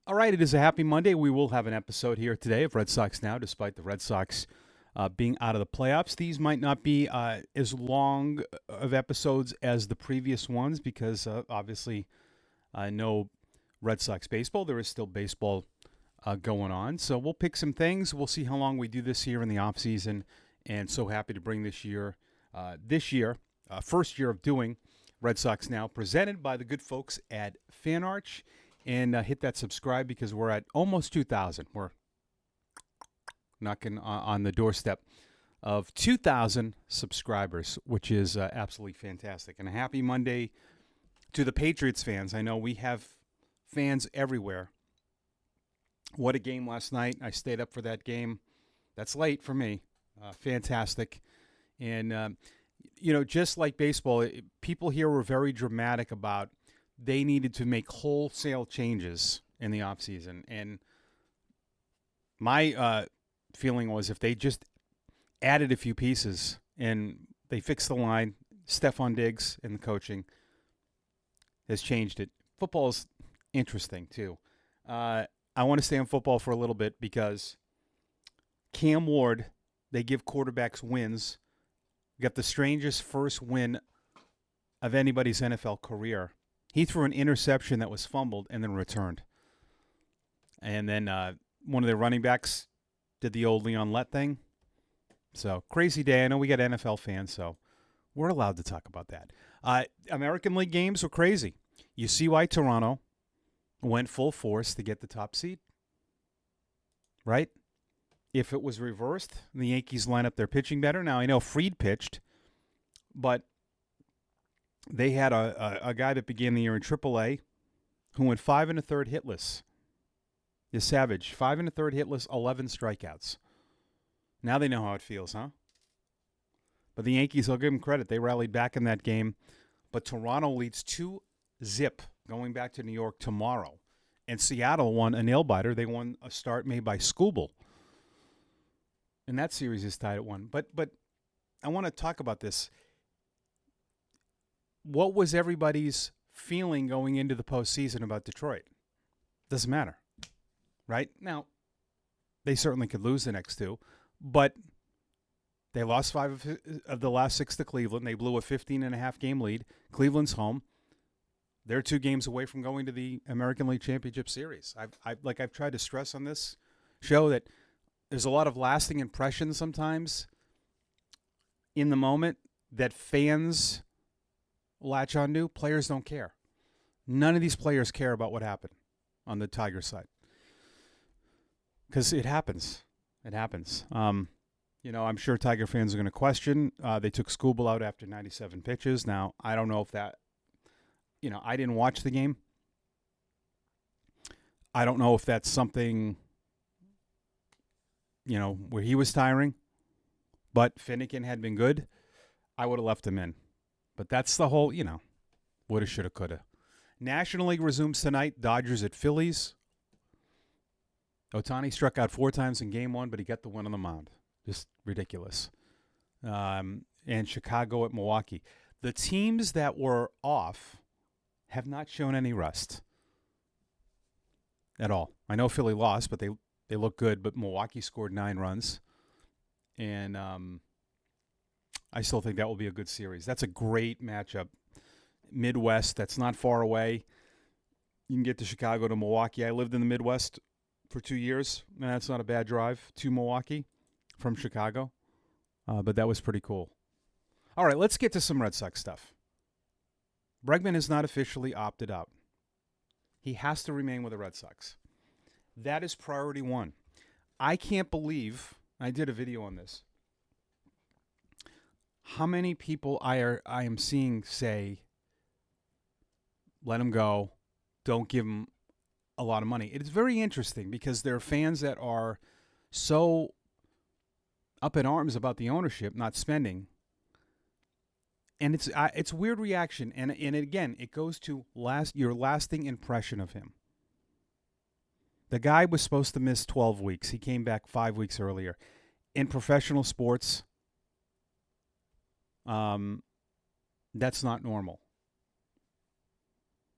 All right, it is a happy Monday. We will have an episode here today of Red Sox Now, despite the Red Sox being out of the playoffs. These might not be as long of episodes as the previous ones because obviously no Red Sox baseball. There is still baseball going on. So we'll pick some things. We'll see how long we do this here in the offseason. And so happy to bring this year, first year of doing Red Sox Now, presented by the good folks at FanArch. And hit that subscribe because we're at almost 2,000. We're knocking on the doorstep of 2,000 subscribers, which is absolutely fantastic. And a happy Monday to the Patriots fans. I know we have fans everywhere. What a game last night. I stayed up for that game. That's late for me. Fantastic. And, just like baseball, people here were very dramatic about they needed to make wholesale changes in the offseason. And my feeling was if they just added a few pieces and they fixed the line, Stephon Diggs and the coaching has changed it. Football's interesting, too. I want to stay on football for a little bit because Cam Ward, they give quarterbacks wins, got the strangest first win of anybody's NFL career. He threw an interception that was fumbled and then returned. And then one of their running backs did the old Leon Lett thing. So, crazy day. I know we got NFL fans, so we're allowed to talk about that. American League games were crazy. You see why Toronto went full force to get the top seed, right? If it was reversed, the Yankees line up their pitching better. Now, I know Fried pitched, but they had a guy that began the year in AAA who went 5 1/3 hitless. Is Savage. 5 1/3 hitless, 11 strikeouts. Now they know how it feels, huh? But the Yankees, I'll give them credit. They rallied back in that game. But Toronto leads 2-0 going back to New York tomorrow. And Seattle won a nail-biter. They won a start made by Skubal. And that series is tied at 1. But I want to talk about this. What was everybody's feeling going into the postseason about Detroit? Doesn't matter, right? Now, they certainly could lose the next two, but they lost 5 of the last 6 to Cleveland. They blew a 15.5-game lead. Cleveland's home. They're 2 games away from going to the American League Championship Series. I've tried to stress on this show that there's a lot of lasting impressions sometimes in the moment that fans latch onto. Players don't care. None of these players care about what happened on the Tiger side because it happens. It happens. I'm sure Tiger fans are going to question. They took Skubal out after 97 pitches. Now, I don't know if that, I didn't watch the game. I don't know if that's something, where he was tiring, but Finnegan had been good. I would have left him in. But that's the whole, woulda, shoulda, coulda. National League resumes tonight. Dodgers at Phillies. Ohtani struck out 4 times in Game 1, but he got the win on the mound. Just ridiculous. And Chicago at Milwaukee. The teams that were off have not shown any rust at all. I know Philly lost, but they look good. But Milwaukee scored 9 runs. And I still think that will be a good series. That's a great matchup. Midwest, that's not far away. You can get to Chicago to Milwaukee. I lived in the Midwest for 2 years, and that's not a bad drive to Milwaukee from Chicago. But that was pretty cool. All right, let's get to some Red Sox stuff. Bregman has not officially opted out. He has to remain with the Red Sox. That is priority 1. I can't believe, I did a video on this, how many people I am seeing say, let him go, don't give him a lot of money. It is very interesting because there are fans that are so up in arms about the ownership not spending. And it's a weird reaction. And again, it goes to your lasting impression of him. The guy was supposed to miss 12 weeks. He came back 5 weeks earlier. In professional sports, that's not normal.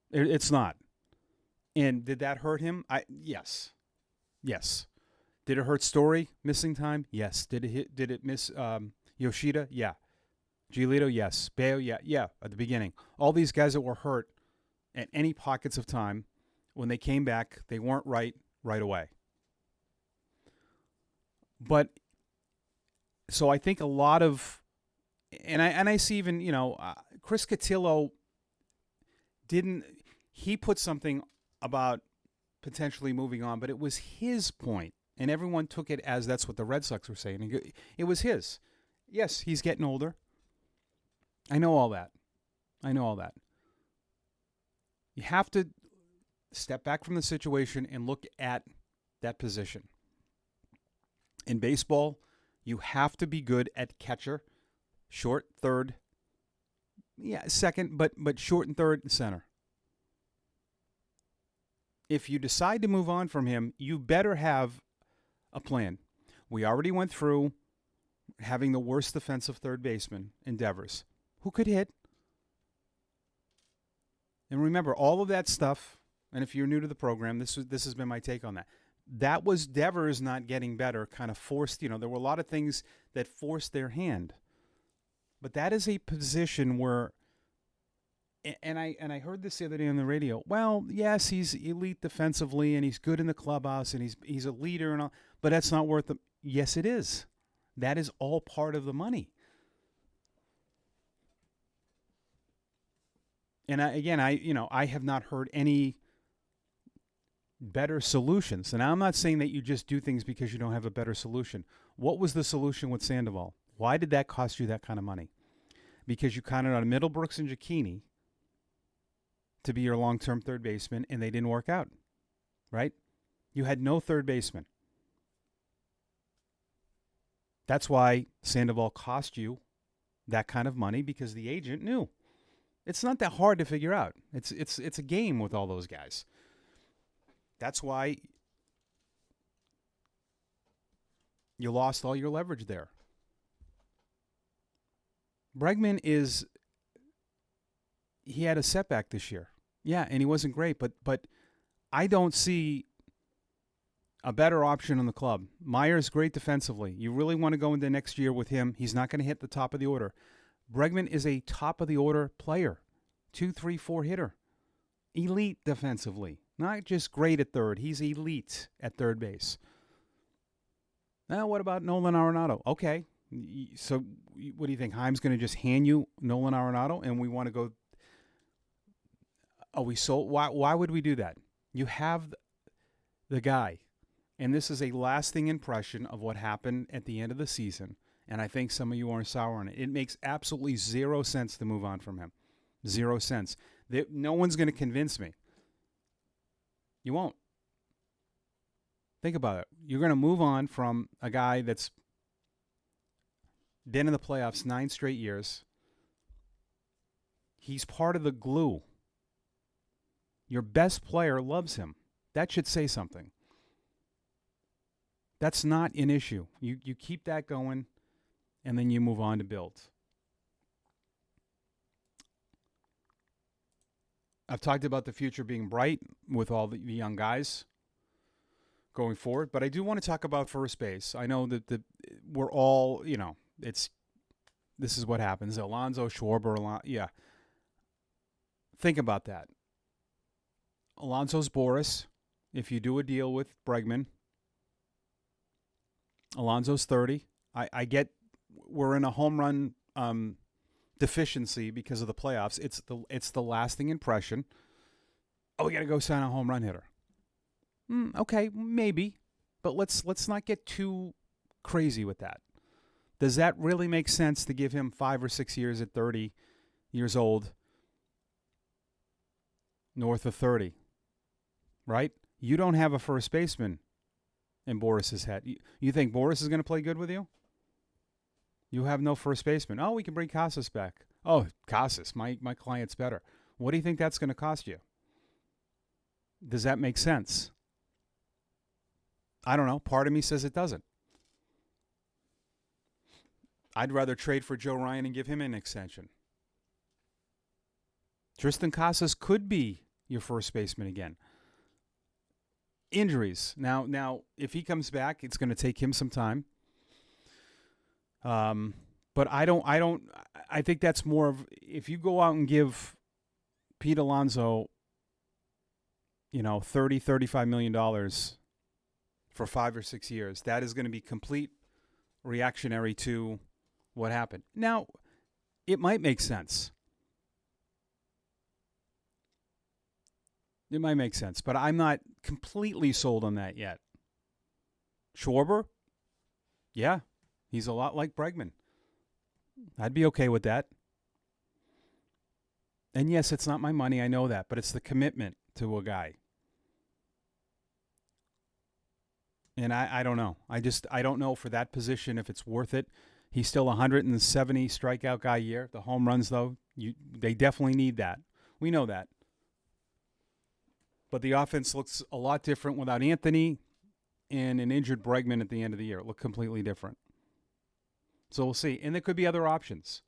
It's not. And did that hurt him? Yes. Did it hurt Story missing time? Yes. Did it miss Yoshida? Yeah. Giolito? Yes. Bayo? Yeah. At the beginning, all these guys that were hurt at any pockets of time, when they came back, they weren't right away. But so I think a lot of, and I see even Chris Cotillo he put something about potentially moving on, but it was his point, and everyone took it as that's what the Red Sox were saying. It was his. Yes, he's getting older. I know all that. You have to step back from the situation and look at that position. In baseball, you have to be good at catcher, short, third, second, but short and third and center. If you decide to move on from him, you better have a plan. We already went through having the worst defensive third baseman endeavors. Who could hit? And remember, all of that stuff, and if you're new to the program, this has been my take on that. That was Devers not getting better, kind of forced, there were a lot of things that forced their hand. But that is a position where, and I heard this the other day on the radio. Well, yes, he's elite defensively and he's good in the clubhouse and he's a leader and all, but that's not worth it. Yes, it is. That is all part of the money. And I have not heard any better solutions. And I'm not saying that you just do things because you don't have a better solution. What was the solution with Sandoval? Why did that cost you that kind of money? Because you counted on Middlebrooks and Giacchini to be your long-term third baseman, and they didn't work out, right? You had no third baseman. That's why Sandoval cost you that kind of money, because the agent knew. It's not that hard to figure out. It's a game with all those guys. That's why you lost all your leverage there. Bregman he had a setback this year. Yeah, and he wasn't great, but I don't see a better option in the club. Meyer's great defensively. You really want to go into next year with him. He's not going to hit the top of the order. Bregman is a top of the order player. 2, 3, 4 hitter. Elite defensively. Not just great at third. He's elite at third base. Now, what about Nolan Arenado? Okay. So what do you think? Heim's going to just hand you Nolan Arenado and we want to go? Are we sold? Why would we do that? You have the guy, and this is a lasting impression of what happened at the end of the season, and I think some of you are sour on it. It makes absolutely zero sense to move on from him. 0 cents. No one's going to convince me. You won't. Think about it. You're going to move on from a guy that's been in the playoffs 9 straight years. He's part of the glue. Your best player loves him. That should say something. That's not an issue. You keep that going, and then you move on to build. I've talked about the future being bright with all the young guys going forward, but I do want to talk about first base. I know that we're all, this is what happens. Alonso, Schwarber, yeah. Think about that. Alonso's Boris. If you do a deal with Bregman, Alonso's 30. I get we're in a home run deficiency because of the playoffs. It's the lasting impression. Oh, we got to go sign a home run hitter. Okay, maybe, but let's not get too crazy with that. Does that really make sense to give him 5 or 6 years at 30 years old, north of 30? Right? You don't have a first baseman in Boris's head. You think Boris is going to play good with you? You have no first baseman. Oh, we can bring Casas back. Oh, Casas, my client's better. What do you think that's going to cost you? Does that make sense? I don't know. Part of me says it doesn't. I'd rather trade for Joe Ryan and give him an extension. Tristan Casas could be your first baseman again. Injuries. Now, if he comes back, it's going to take him some time. But I think that's more of, if you go out and give Pete Alonso, $35 million for 5 or 6 years, that is going to be complete reactionary to what happened. Now, it might make sense. It might make sense, but I'm not completely sold on that yet. Schwarber? Yeah, he's a lot like Bregman. I'd be okay with that. And yes, it's not my money, I know that, but it's the commitment to a guy. And I don't know. I don't know for that position if it's worth it. He's still 170 strikeout guy a year. The home runs, though, they definitely need that. We know that. But the offense looks a lot different without Anthony and an injured Bregman at the end of the year. It looked completely different. So we'll see. And there could be other options.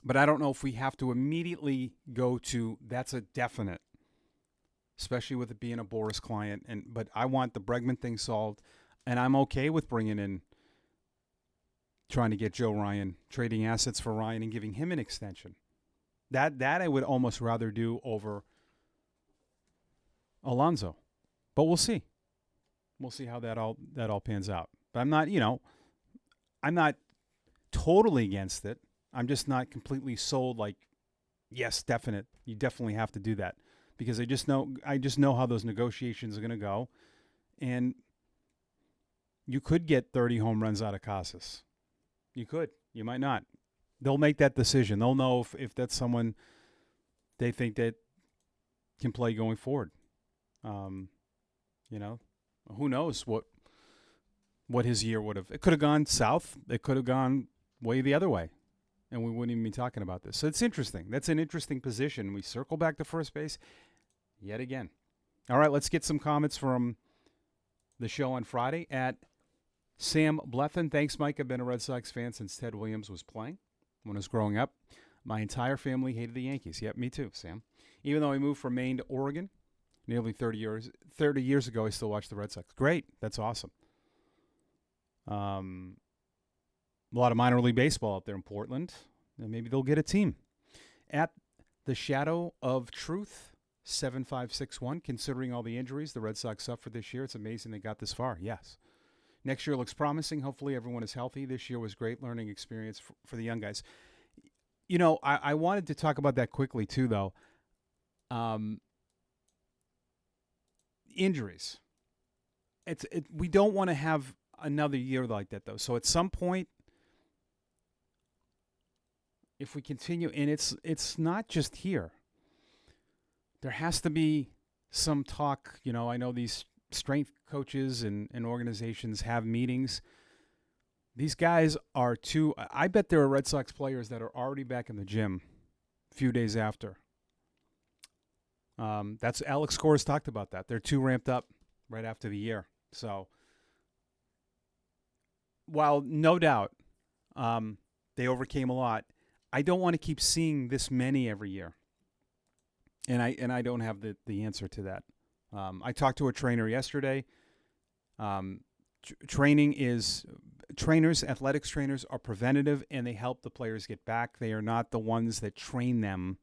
But I don't know if we have to immediately go to that's a definite, especially with it being a Boris client. But I want the Bregman thing solved, and I'm okay with bringing in, trying to get Joe Ryan, trading assets for Ryan and giving him an extension. That I would almost rather do over Alonso. But we'll see. We'll see how that all pans out. But I'm not totally against it. I'm just not completely sold like, yes, definite. You definitely have to do that. Because I just know how those negotiations are going to go. And you could get 30 home runs out of Casas. You could. You might not. They'll make that decision. They'll know if that's someone they think that can play going forward. Who knows what his year would have. It could have gone south. It could have gone way the other way. And we wouldn't even be talking about this. So it's interesting. That's an interesting position. We circle back to first base yet again. All right, let's get some comments from the show on Friday. At Sam Blethyn, thanks, Mike. I've been a Red Sox fan since Ted Williams was playing. When I was growing up, my entire family hated the Yankees. Yep, me too, Sam. Even though I moved from Maine to Oregon nearly 30 years ago, I still watch the Red Sox. Great. That's awesome. A lot of minor league baseball out there in Portland. And maybe they'll get a team. At the Shadow of Truth, 7561, considering all the injuries the Red Sox suffered this year, it's amazing they got this far. Yes. Next year looks promising. Hopefully everyone is healthy. This year was great learning experience for the young guys. I wanted to talk about that quickly too, though. Injuries. We don't want to have another year like that, though. So at some point, if we continue, and it's not just here. There has to be some talk. I know these strength coaches and organizations have meetings. These guys are I bet there are Red Sox players that are already back in the gym a few days after. That's Alex Cora's talked about that. They're too ramped up right after the year. So while no doubt they overcame a lot, I don't want to keep seeing this many every year. And I don't have the answer to that. I talked to a trainer yesterday. Athletics trainers are preventative, and they help the players get back. They are not the ones that train them.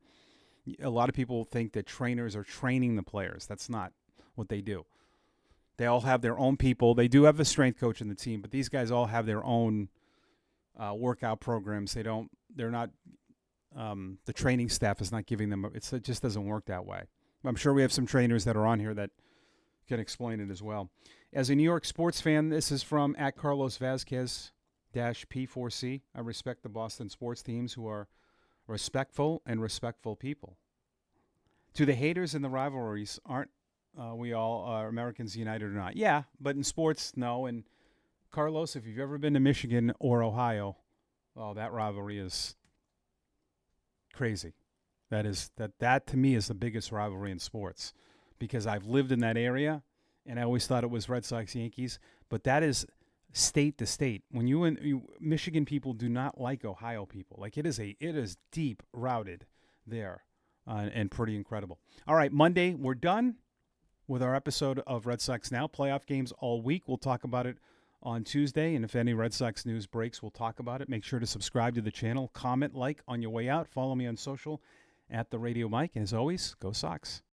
A lot of people think that trainers are training the players. That's not what they do. They all have their own people. They do have a strength coach in the team, but these guys all have their own workout programs. They're not. The training staff is not giving them. It just doesn't work that way. I'm sure we have some trainers that are on here that can explain it as well. As a New York sports fan, this is from at Carlos Vasquez-P4C. I respect the Boston sports teams who are respectful people. To the haters in the rivalries, aren't we all Americans united or not? Yeah, but in sports, no. And Carlos, if you've ever been to Michigan or Ohio, that rivalry is crazy. That to me is the biggest rivalry in sports, because I've lived in that area and I always thought it was Red Sox Yankees, but that is state to state. When Michigan people do not like Ohio people. Like it is deep routed there, and pretty incredible. All right, Monday we're done. with our episode of Red Sox Now. Playoff games all week. We'll talk about it on Tuesday, and if any Red Sox news breaks, we'll talk about it. Make sure to subscribe to the channel, comment, like on your way out. Follow me on social at The Radio Mike. And as always, go Sox.